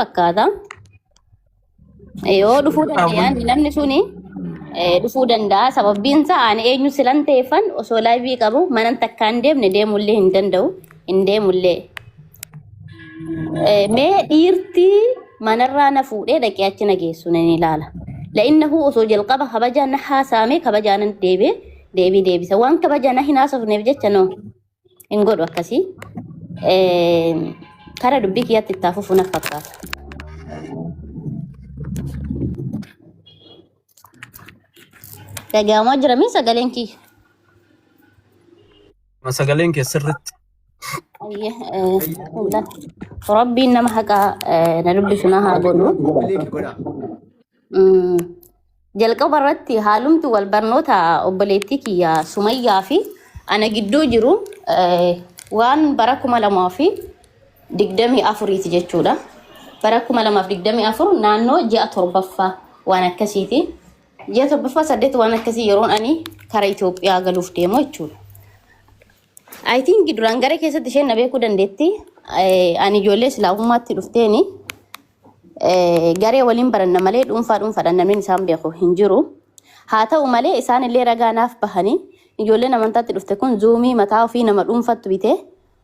fakkaata. Yoo dhufuu danda'an namni suni dhufuu danda'a. Sababbiin isaa ani eenyu silan ta'eeffan osoo laayivii qabu manan takka hin deemne deemullee hin danda'u. Hin deemullee. Mee dhiirtii manarraa na fuudhee dhaqee achi na geessu nan ilaala. La'innahu osoo jalqaba kabajaan na haasaamee kabajaan deebisa. Waan kabajaan na hin haasofneef jecha noo hin godhu akkasii. Kara dubbii kiyyaatti itti hafuuf na fakkaata. Dhaga'amaa jira mee sagaleen kiyya? Sagaleen kee sirriitti. Rabbiin nama haqaa na dubbisu na haa godhu. Jalqaba irratti haalumti wal barnoota obboleettii kiyya Sumayyaa fi ana gidduu jiru waan bara 2024 jechuudha. Bara 2024 naannoo ji'a torbaffaa waan akkasiiti. Ji'a torbaffaa 8 waan akkasii yeroon ani kara Itoophiyaa galuuf deemu jechuudha. I think duraan gara keessatti isheen na beekuu dandeetti. Ani ijoollee islaamummaatti dhufteeni garee waliin baranna malee dhuunfaadhaan namni isaan beeku hin jiru. Haa ta'u malee isaan illee ragaanaaf bahanii ijoolleen amantaatti dhufte kun zuumii mataa ofii nama dhuunfattu bitee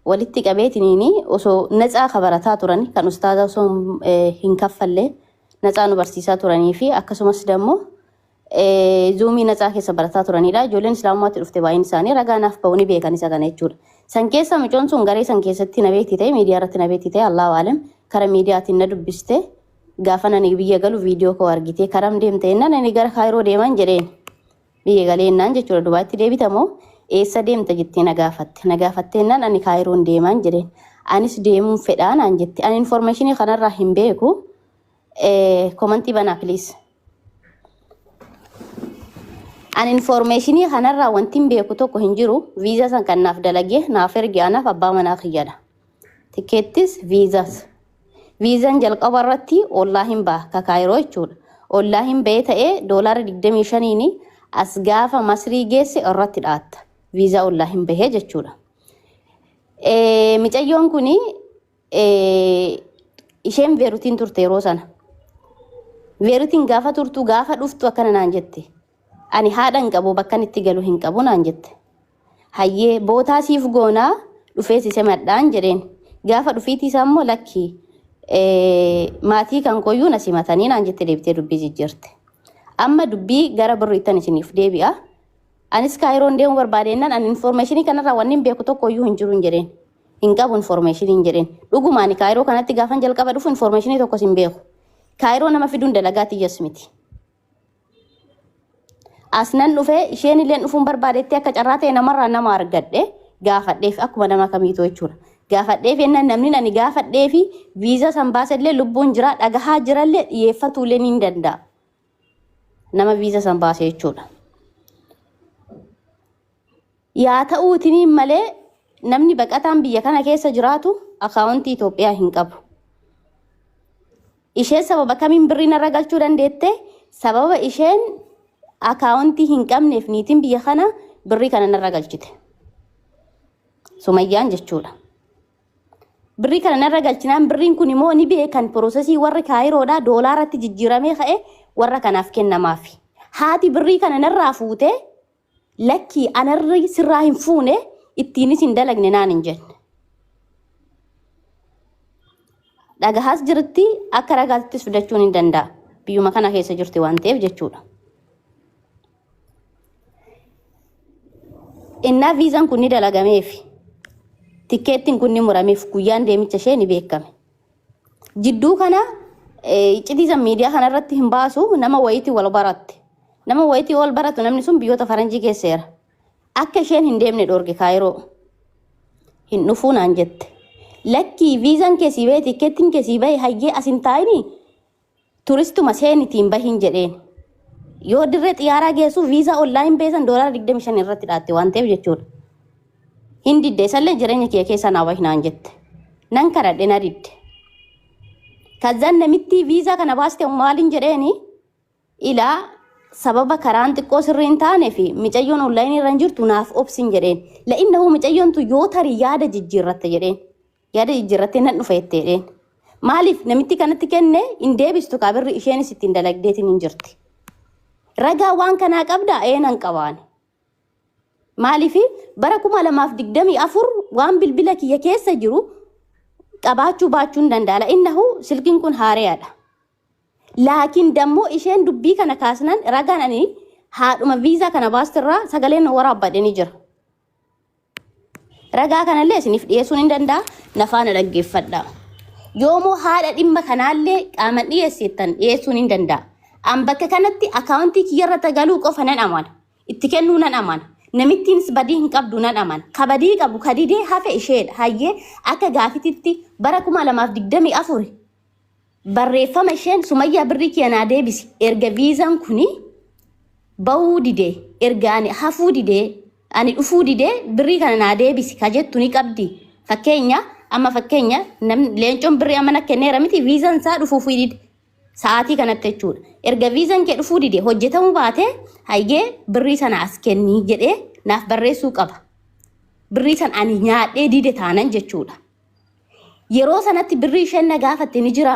walitti qabeetiniini osoo natsaa kabarataa turani kan ustaaza osoo hin kaffallee natsaa nu barsiisaa turanii fi akkasumas dammoo zuumii natsaa keessa barataa turanidha. Ijoolleen islaamummaatti dhufte baay'een isaanii ragaanaaf bahuni beekan isa kana jechuudha. San keessa mucoon sun garee san keessatti na beekti ta'e miidiyaa irratti na beekti ta'e Allahu aalam kara miidiyaatiin na dubbiste gaafa nani biyya galu viidiyoo koo argite karam deemte ennaan ani gara Kaayiroo deeman jedheen biyya galeennaan jechuudha. Dubaatti deebitamoo eessa deemta jettee na gaafatte ennaan ani Kaayiroon deeman jedheen anis deemuun fedhaan aan jette ani informationii kanarraa hin beeku komantii banaa please. An informationii kanarraa wanti hin beeku tokko hin jiru. Viizaa san kan naaf dalagee naaf erge anaaf abbaa manaa kiyyadha. Tikeettis viizaas. Viizaan jalqaba irratti ollaa hin baha ka Kaayiroo jechuudha. Ollaa hin bahee ta'ee $25 as gaafa Masrii geesse irratti dhaatta. Viizaa ollaa hin bahee jechuudha. Micayyoon kuni isheen veerutiin turte yeroo sana. Veerutiin gaafa turtu gaafa dhuftu akkana naan jette. Ani haadhan qabu bakka itti galu hin qabu naan jette. Hayyee bootaa siif goonaa dhufeessise madhaan jedheen. Gaafa dhufiitii isaa immoo lakki maatii kan koyyuu na simatanii naan jette deebitee dubbii jijjiirte. Amma dubbii gara birriittan isiniif deebi'a. Anis Kaayiroon deemuu barbaadennaan ani informationii kanarraa wanni hin beeku tokkoyyuu hin jiru hin jedheen. Hin qabu informationii hin jedheen. Dhugumaan Kaayiroo kanatti gaafan jalqaba dhufu informationii tokkos hin beeku. Kaayiroo nama fiduun dalagaatti iyyaas miti. Asnan dhufee isheen illee dhufuun barbaadetti akka carraa ta'e namarraa nama argadhe gaafadheef akkuma nama kamiitoo jechuudha. Gaafadheef ennaan namni ani gaafadheef viizaa san baasellee lubbuun jira dhagahaa jirallee dhiyeeffatuullee ni danda'a. Nama viizaa san baase jechuudha. Yaa ta'uutiin malee namni baqataan biyya kana keessa jiraatu akaawuntii Itoophiyaa hin qabu. Isheen sababa kamiin birrii narra galchuu dandeette? Sababa isheen akaawuntii hin qabneef niitiin biyya kana birrii kana narra galchite. Sumayyaan jechuudha. Birrii kana narra galchinaan birriin kun immoo ni beekan piroosesii warri Kaayiroodhaa doolaaratti jijjiiramee ka'e warra kanaaf kennamaafi. Haati birrii kana narraa fuute lakki anarri sirraa hin fuune ittiinis hin dalagne naan hin jenne. Dhagahaas jirti akka ragaattis fidachuun hin danda'a. Biyyuma kana keessa jirti waan ta'eef jechuudha. Innaa viizaan kun ni dalagameef tikeettiin kun ni murameef guyyaan deemicha ishee ni beekame. Jidduu kana icciitiisan miidiyaa kanarratti hin baasu nama wayitii wal baratte. Nama wayitii wal baratu namni sun biyyoota faranjii keesseera. Akka isheen hin deemne dhoorge Kaayiroo. Hin dhufuu naan jette. Lakkii viizaan keessii bahee tikeettiin keessii bahee hayyee asin taa'ini turistuma seenitiin bahin jedheen. Yoo dirree xiyyaaraa geessu viizaa onlaayin beesan $25 irratti dhaatte waan ta'eef jechuudha. Hin didde isallee jireenya kee keessa naa bahi naan jette. Nan karadhe na didde. Kazzaan namitti viizaa kana baaste maaliin jedheeni ilaa sababa karaan xiqqoo sirrii hin taane fi micayyoon onlaayinii irra jirtu naaf obsin jedheen. La'innahu micayyoon tu yoo tarii yaada jijjiirratte jedheen. Yaada jijjiirratte nan dhufa jetteedheen. maaliif namitti kanatti kenne hin deebistu kabirri isheen sitti dalagdeetiin hin jirti ragaa waan kanaa qabda eenan qabaan maaliif bara 2024 waan bilbila kiyya keessa jiru qabaachuu baachuun danda'a innahu silkiin kun haareedha laakiin dammoo isheen dubbii kana kaasnan ragaan ani haadhuma viizaa kana baastirraa sagaleen waraabbadanii jira ragaa kanallee isiniif dhiyeessuun hin danda'a nafaana dhaggeeffadha yoomoo haadha dhimma kanaallee qaama dhiyeessitan dhiyeessuun hin danda'a an bakka kanatti akaawuntii kiyyarra tagaluu qofa nan amana itti kennuu nan amana namittiinis badii hin qabdu nan amana kabadii qabu kadidee hafe isheedha hayyee akka gaafititti bara 2024 barreeffama isheen Sumayyaa Birrii keenaa deebisi erga viizaan kuni ba'uu didee erga ani hafuu didee ani dhufuu didee birrii kana naa deebisi kajettu ni qabdi fakkeenya amma fakkeenya leencoon birrii amana kenneera miti viizaan isaa dhufuuf dide sa'aatii kanatti jechuudha erga viizaan kee dhufuu dide hojjetamuu baate hayyee birrii sana as kennii jedhee naaf barreessuu qaba birrii sana ani nyaadhee dide taanan jechuudha yeroo sanatti birrii isheen na gaafatte ni jira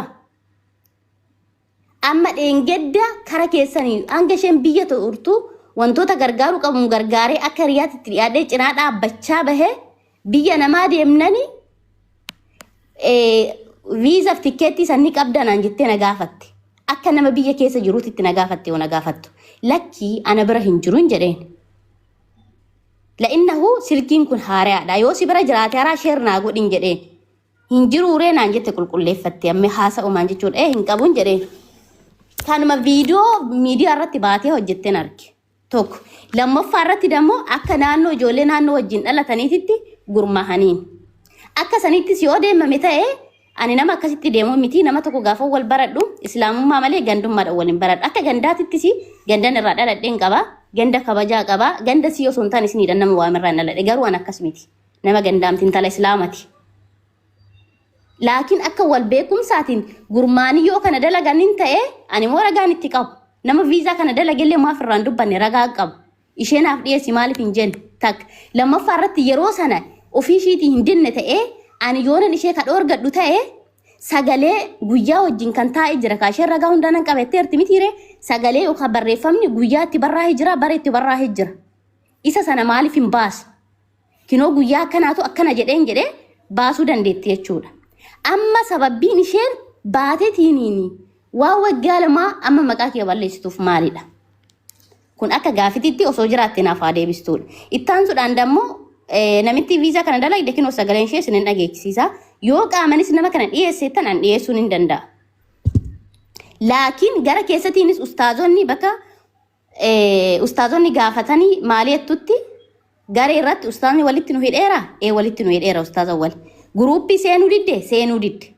amma dheengedda kara keessanii hanga isheen biyya turtu wantoota gargaaruu qabuun gargaaree akka riyaatti dhiyaadhee cinaa dhaabbachaa bahee biyya namaa deemnani viizaaf tikeettii sanni qabdanaan jettee na gaafatte akka nama biyya keessa jiruutti na gaafatte yoo na gaafattu lakkii ana bira hin jiru hin jedheen la'innahu silkiin kun haaraadha yoo si bira jiraate haraa sheer naa godhin jedheen hin jiruuree naan jette qulqulleeffatte amme haasa'umaan jechuudha hin qabuun jedheen kanuma viidiyoo miidiyaa irratti baatee hojjettee arge tokko lammaffaa irratti dammoo akka naannoo ijoollee naannoo wajjin dhalataniititti gurmaahaniin akka sanittis yoo deemame ta'e ani nama akkasitti deemu miti nama tokko gaafa wal baradhu islaamummaa malee gandummaadhaan waliin baradhu akka gandaatittis gandan irraa dhaladheen qaba ganda kabajaa qaba ganda si yoo sun ta'an isiniidhaan nama waamirraa hin dhaladhe garuu an akkas miti nama gandaamtiin tala islaamati laakiin akka wal beekumsaatiin gurmaanii yoo kana dalaganin ta'e ani moo ragaan itti qabu nama viizaa kana dalagellee maaf irraan dubbanne ragaa qabu isheenaaf dhiyeessi maaliif hin jenne tak lammaffaa irratti yeroo sana ofii ishiitii hin dinne ta'e ani yoonan ishee ka dhoorgadhu ta'e sagalee guyyaa wajjin kan taa'ee jira kaasheen ragaa hundaanan qabatteerti mitiire sagalee yookaan barreeffamni guyyaa itti barraa'ee jira bara itti barraa'ee jira isa sana maaliif hin baasa kinoo guyyaa akkanaatu akkana jedheen jedhee baasuu dandeetti jechuudha amma sababbiin isheen baateetiiniini waa waggaa lamaa amma maqaa kee balleessituuf maalidha kun akka gaafititti osoo jiraatte naaf haa deebistuudha ittaansuudhaan dammoo namitti viizaa kana dalagde kinoo sagaleen ishee isinin dhageechisiisa yoo qaamanis nama kana dhiyeesseettan an dhiyeessuun hin danda'a laakiin gara keessatiinis ustaazonni bakka ustaazonni gaafatanii maaliettutti garee irratti ustaazni walitti nu hidheera walitti nu hidheera ustaazawwal guruuppii seenuu didde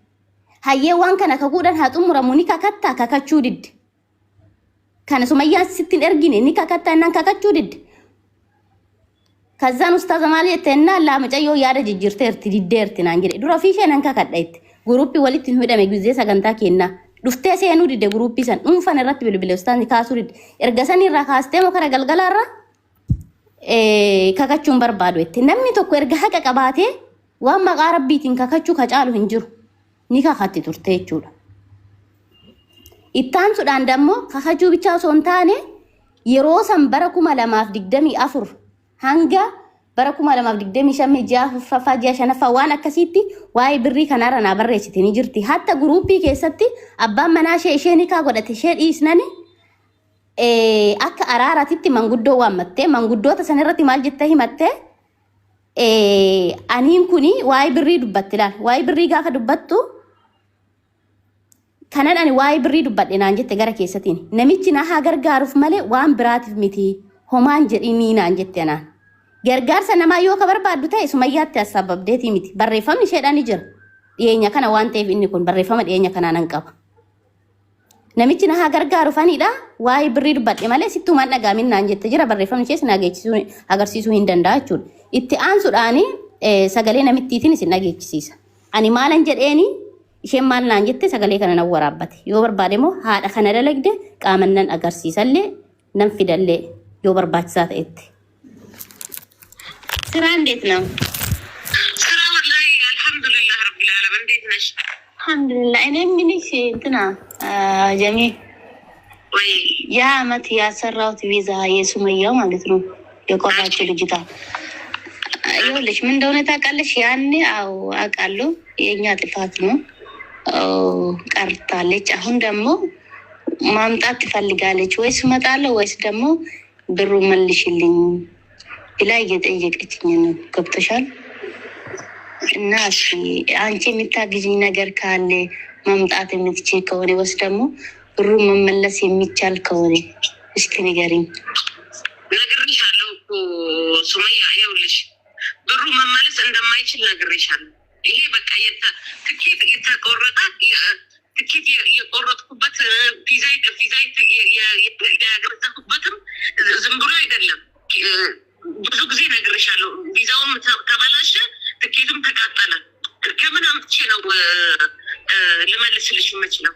hayyee waan kana kakuudhaan haa xumuramu ni kakattaa kakachuu didde kana Sumayyaan sittin ergine ni kakattaa innan kakachuu didde ከዛን ኡስታዝ ማለት እና ላመጨዮ ያደ ጅጅርቴርቲ ዲዴርቲ ናንጀ ዱራ ፊሸን አንካ ከዳይት ግሩፕ ወሊት ንሁደም ግዜ ሰገንታ ኬና ዱፍቴ ሰኑ ዲደ ግሩፕ ሰን እንፈን ረት ብልብል ኡስታዝ ካሱሪ ኤርገሰኒ ራካስቴ ሞከረ ገልገላራ ከከቹን በርባዶ እት ነሚ ተኮ ኤርገ ሐቀ ቀባቴ ዋማ ቃረቢቲን ከከቹ ከጫሉ እንጅሩ ኒካ ካቲ ቱርቴ ቹላ ኢታን ሱዳን ደሞ ከከቹ ብቻ ሶንታኔ የሮሰን በረኩማ ለማፍ ዲግደሚ አፉር hanga bara 2025 jaa fafaajia shanafa waan akkasitti waa'ee birrii kanarra na barreessite ni jirti hatta gruupii keessatti abbaan manaa ishee nikaa godhate ishee dhiisnani akka araaratitti manguddoo waammatte manguddoota sanirratti maal jette himatte aniin kuni waa'ee birrii dubbatti laal waa'ee birrii gaafa dubbattu kanan ani waa'ee birrii dubbadhe naan jette gara keessatiin namichi na haa gargaaruuf malee waan biraatiif miti homaan jedhini naan jette naan gargaarsa namaa yoo ka barbaaddu ta'e Sumayyaatti asbabdeeti miti barreeffamni isheedhaan ni jira dhiyeenya kana waan ta'eef inni kun barreeffama dhiyeenya kanaan an qaba namichi na haa gargaaruuf anidha waa'ee birrii dubbadhe malee sittumaan dhagaamin naan jette jira barreeffamni ishee sin agarsiisuu hin danda'a jechuudha itti aansuudhaani sagalee namittiitiin isin dhageechisiisa ani maalan jedheeni isheen maal naan jette sagalee kana nan waraabbate yoo barbaade moo haadha kana dalagde qaamannan agarsiisallee nan fidallee yoo barbaachisaa ta'etti ስራ እንዴት ነው? ስራ ወላሂ አልহামዱሊላህ ረቢል ዓለሚን እንዴት ነሽ? الحمد لله. أنا مني شيء انتنا جميل. يا مت يا سراوت فيزا يسمية ما قلتلو يقرأ شيء جدا. يقولش من دونه تاكلش يعني أو أكلو ينيات فاتنو أو كارتالج أهون دمو ما متأكد فالجالج ويس ما تعلو ويس دمو بالرومالش اللي إلا يجيك إتنينو كبتشال الناس أنتي متاجي نجار كالي ما متأكد متشي كوني ويس دمو بالروم ملسي متشال كوني إيش كني جارين نجارني شالو سمية يقولش بالروم ملس عندما يشيل نجاريشان إيه بقى تكيف يتقرطا تكيف يقرط كبت فيزايت يقرطكبتم زنبرو يدلم ብዙ ጊዜ ነግሬሻለሁ ቪዛውን ተበላሸ ትኬቱም ተቃጠለ ከምን አምጥቼ ነው ልመልስልሽ የምችለው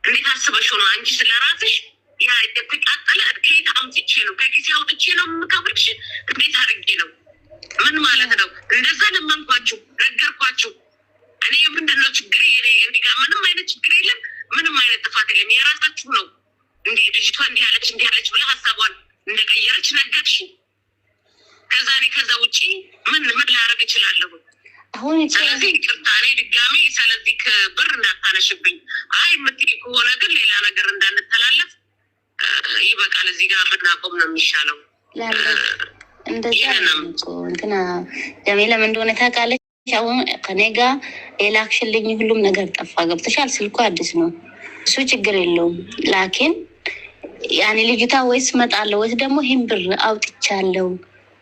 እንዴት አስበሽ ነው አንቺ ስለራስሽ ያ የተቃጠለ ከየት አምጥቼ ነው ከጊዜ አውጥቼ ነው የምከፍልሽ እንዴት አድርጌ ነው ምን ማለት ነው እንደዛ ለማንኳችሁ ነገርኳችሁ እኔ ምንድነው ችግሬ እኔ ጋር ምንም አይነት ችግር የለም ምንም አይነት ጥፋት የለም የራሳችሁ ነው እንዴ ልጅቷ እንዲህ ያለች ብለህ ሀሳቧን እንደቀየረች ነገርሽ ከዛ ውጪ ምን ላደርግ እችላለሁ አሁን ስለዚህ ቅርታኔ ድጋሚ ስለዚህ ብር እንዳታነሽብኝ አይ የምትይ ከሆነ ግን ሌላ ነገር እንዳንተላለፍ ይበቃል እዚህ ጋር ምናቆም ነው የሚሻለው እንደዛ ነው እንትና ጀሚላ ምን እንደሆነ ታውቃለች አሁን ከኔ ጋር የላክሽልኝ ሁሉም ነገር ጠፋ ገብተሻል ስልኩ አዲስ ነው እሱ ችግር የለውም ላኪን ያኔ ልጅቷ ወይስ መጣለው ወይስ ደግሞ ይሄን ብር አውጥቻለሁ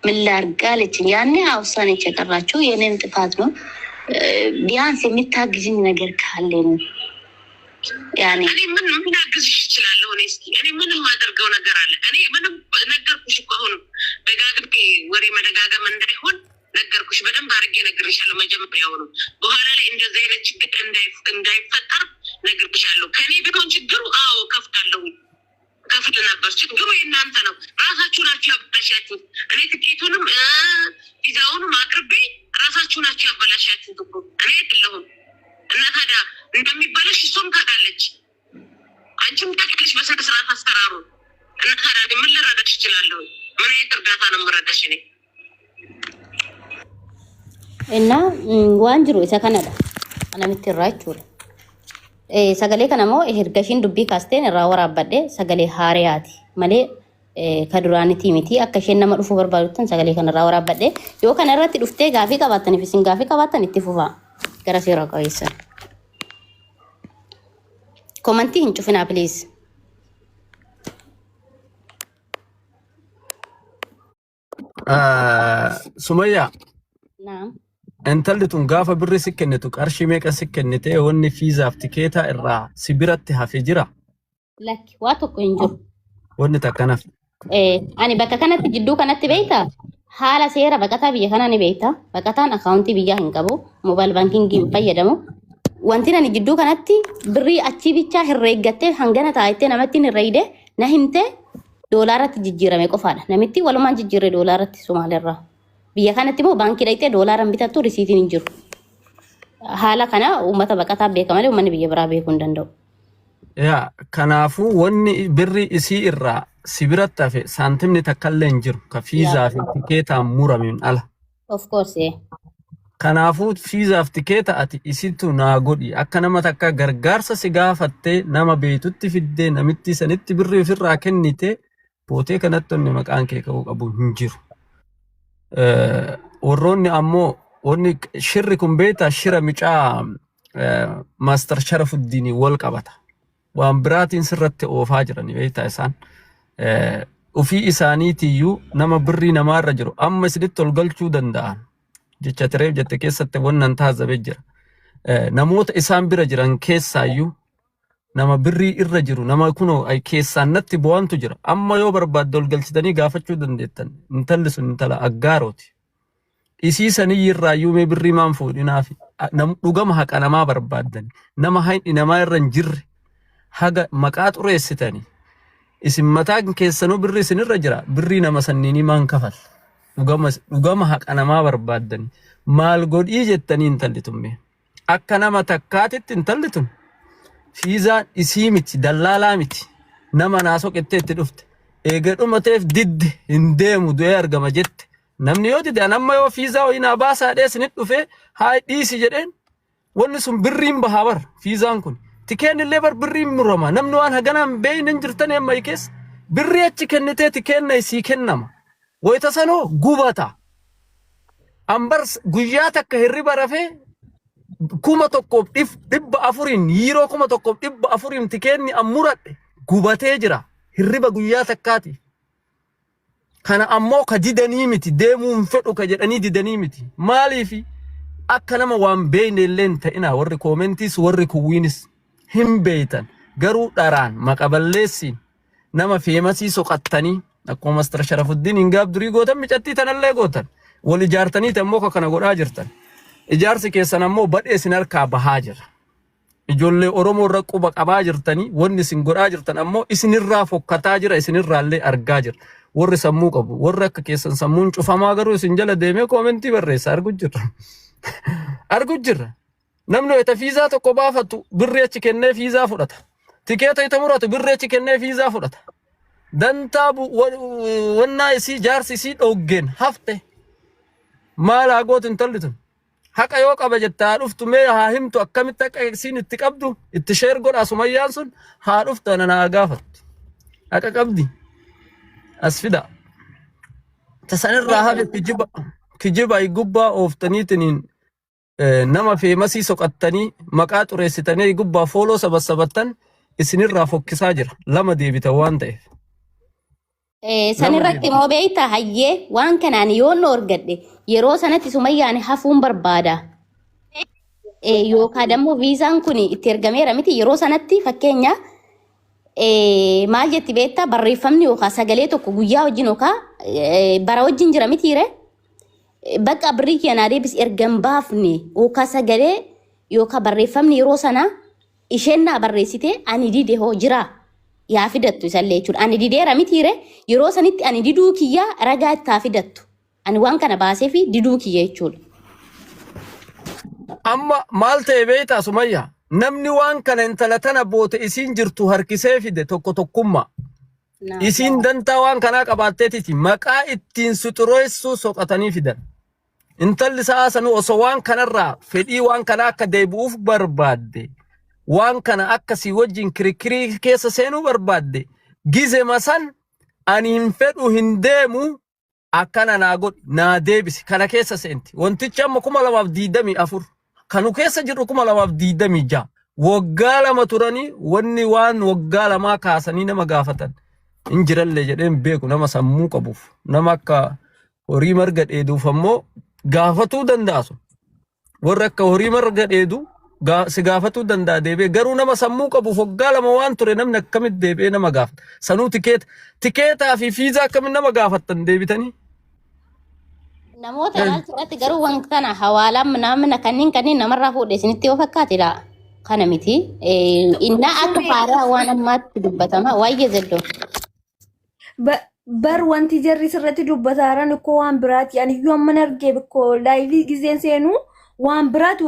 ምን ላድርግ አለችኝ ያኔ አውሳኔ የቀራችሁ የኔም ጥፋት ነው ቢያንስ የሚታግዥኝ ነገር ካለ ነው ያኔ እኔ ምን አግዝሽ እችላለሁ እኔ ምንም ማደርገው ነገር አለ እኔ ምንም ነገርኩሽ እኮ አሁን ደጋግሜ ወሬ መደጋገም እንዳይሆን ነገርኩሽ በደንብ አድርጌ ነግሬሻለሁ መጀመሪያው ነው በኋላ ላይ እንደዚህ አይነት ችግር እንዳይፈጠር ነግሬሻለሁ ከኔ ቢሆን ችግሩ አዎ ከፍታለሁ ከፍል ነበር ችግሩ የእናንተ ነው ራሳችሁ ናችሁ ያበላሻችሁት እኔ ትኬቱንም ቪዛውንም አቅርቤ ራሳችሁ ናችሁ ያበላሻችሁት እኮ እኔ አይደለሁም እና ታዲያ እንደሚበላሽ እሷም ታውቃለች አንቺም ታውቂያለሽ በስነ ስርዓት አሰራሩ እና ታዲያ ምን ልረዳሽ እችላለሁ ምን አይነት እርዳታ ነው የምረዳሽ እኔ እና ዋንጅሮ ይሰከናዳ አና ምትራችሁ sagalee kana moo ergashiin dubbii kaasteen irraa waraabadhe sagalee haariyaati malee kaduraanitii miti akka isheen nama dhufuu barbaaduttan sagalee kana irraa waraabadhe yoo kana irratti dhuftee gaafii qabaataniif isin gaafii qabaatan itti fufaa gara seera qabeessan komantii hin cufinaa please Sumayya naam intalli tun gaafa birri si kennitu qarshii meeqa si kennite wanni fiizaaf tikeetaa irraa si biratti hafe jira lakki waa tokko hin jiru wanni takkanaaf ani bakka kanatti jidduu kanatti beektaa haala seera baqataa biyya kanaa ni beektaa baqataan akaawuntii biyyaa hin qabu moobaayil baankingii hin fayyadamu wanti ani jidduu kanatti birrii achii bichaa herreeggattee hangana taa'ettee namatti hin herreeyde na himte doolaaratti jijjiirame qofaadha namitti walumaan jijjiirre doolaaratti Somaaliirraa biyya kanatti moo baankii dhaqxee doolaaran bitattu risiitiin hin jiru haala kana uummata baqataa beeka malee uummanni biyya biraa beekuu hin danda'u yaa kanaafuu wanni birri isii irraa si biratti hafe saantimni takkallee hin jiru ka fiizaa fi tikeetaan muramin ala of course kanaafuu fiizaaf tikeeta ati isitu naa godhi akka nama takka gargaarsa si gaafattee nama beetutti fiddee namitti sanitti birri ofirraa kennite bootee kanatti onni maqaan kee ka'uu qabu hin jiru warroonni ammoo wanni shirri kun beeta shira micaa maastar Sharafuddin wal qabata waan biraatiin sirratti oofaa jiran beeta isaan ofii isaaniitiyyuu nama birrii namaarra jiru amma isinitti ol galchuu danda'an jecha tireef jette keessatti wannan taazabee jira namoota isaan bira jiran keessaayyuu nama birrii irra jiru nama kunoo ay keessaan natti bu'antu jira amma yoo barbaadde ol galchitanii gaafachuu dandeettan intalli sun intala aggaarooti isii sanii irraayyuu mee birrii maan fuudhinaafi dhugama haqa namaa barbaaddani nama hayni namaa irra hin jirre haga maqaa xureessitanii isin mataan keessanuu birrii isin irra jira birrii nama sanniinii maan kafal dhugama haqa namaa barbaaddani maal godhii jettanii intalli tumme akka nama takkaatitti intallitun fiizaan isii miti dallaalaa miti nama naasoo qixxeetti dhufte eega dhumateef didde hin deemu du'ee argama jette namni yoo dide anamma yoo fiizaa wayinaa baasaa dheessinit dhufe haa dhiisi jedheen wanni sun birriin bahaa bar fiizaan kun tikeen illee bar birriin murama namni waan haganaan beeynen jirtan amma ikees birri achi kennitee tikeenna isii kennama wayita sanoo gubata ambar guyyaa takka hirriba rafee kuma tokkoof dhibba afuriin yeroo kuma tokkoof dhibba afuriin tikeenni ammuradhe gubatee jira hirriba guyyaa takkaati kana ammoo ka didanii miti deemuun fedhu ka jedhanii didanii miti maaliifi akka nama waan beeyne illeen ta'ina warri koomentiis warri kuwwiinis hin beeytan garuu dharaan maqaballeessiin nama feemasii soqattanii akkuma Master Sharafuddin hin gaab durii gootan micattii tanallee gootan wal ijaartanii tammoo kana godhaa jirtan ijaarsi keessan ammoo badhee isin harkaa bahaa jira ijoollee Oromoo irra quba qabaa jirtanii wanni isin godhaa jirtan ammoo isinirraa fokkataa jira isinirraallee argaa jira warri sammuu qabu warri akka keessan sammuun cufamaa garuu isin jala deemee koomentii barreessa argu jirra namni wayita fiizaa tokko baafatu birri achi kennee fiizaa fudhata tikeeta ita muratu birri achi kennee fiizaa fudhata dantaa wannaa isii jaarsi isii dhoggeen hafte maal gootu intallitun haqa yoo qaba jettaa dhuftu mee haa himtu akkamitti akka isiin itti qabdu itti sheer godha Sumayyaan sun haa dhuftu ana gaafattu haqa qabdi as fida tasanirraa hafe kijiba gubbaa ooftaniitiin nama feemasii soqattanii maqaa xureessitanii gubbaa fooloo sabasabattan isinirraa fokkisaa jira lama deebita waan ta'eef sanirratti moo beeyta hayyee waan kanaan yoon orgadhe yeroo sanatti Sumayyaan hafuun barbaada yookaan dammoo viizaan kun itti ergameera miti yeroo sanatti fakkeenya maal jetti beektaa barreeffamni yookaan sagalee tokko guyyaa wajjin yookaan bara wajjin jira mitiire bakka birrii keenyaa deebis ergan baafne yookaan sagalee yookaan barreeffamni yeroo sana isheen naa barreessite ani dide hoo jira yaa fidattu isallee jechuudha ani dideera mitiire yeroo sanitti ani diduu kiyyaa ragaa itti fidattu ani waan kana baasee fi diduu kiyya jechuudha. Amma maal ta'e beektaa Sumayyaa namni waan kana intala tana boote isiin jirtu harkisee fide tokkummaa isiin dantaa waan kanaa qabaatteetiti maqaa ittiin suxureessuu soqatanii fidan intalli sa'a sanuu osoo waan kanarraa fedhii waan kana akka deebi'uuf barbaadde waan kana akka si wajjin kirikirii keessa seenuu barbaadde gize masan ani hin fedhu hin deemu akkana naa godhi naa deebisi kana keessa seenti wantichi amma 2024 kanu keessa jiru 2026 waggaa lama turanii wanni waan waggaa lamaa kaasanii nama gaafatan injiralle jedheen beeku nama sammuu qabuuf nama akka horii marga dheeduuf ammoo gaafatuu danda'asu warra akka horii marga dheedu si gaafatuu danda'a deebee garuu nama sammuu qabuuf waggaa lama waan ture namni akkamitti deebee nama gaafata sanuu tikeetaa fi fiizaa akkamitti nama gaafattan deebitanii namoota ilaalchatti garuu waan kana hawaalaan namna kanneen namarraa fuudhe isinitti yoo fakkaatedha kana miti inna akka faaraa waan ammaatti dubbatama waayee zeddoo bar wanti jarri sirratti dubbataaran ko waan biraati ani yoo amman argee bikko laayivii gizeen seenu waan biraati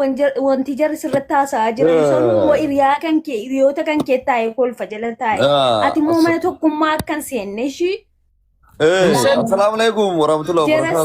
wanti jarri sirratti haasaa jiran sonu wa iriyaa kan kee hiriyoota kan kee taa'e kolfa jala taa'e ati moo mana tokkummaa akkan seenne shi Assalamu alaikum warahmatullahi wabarakatuh.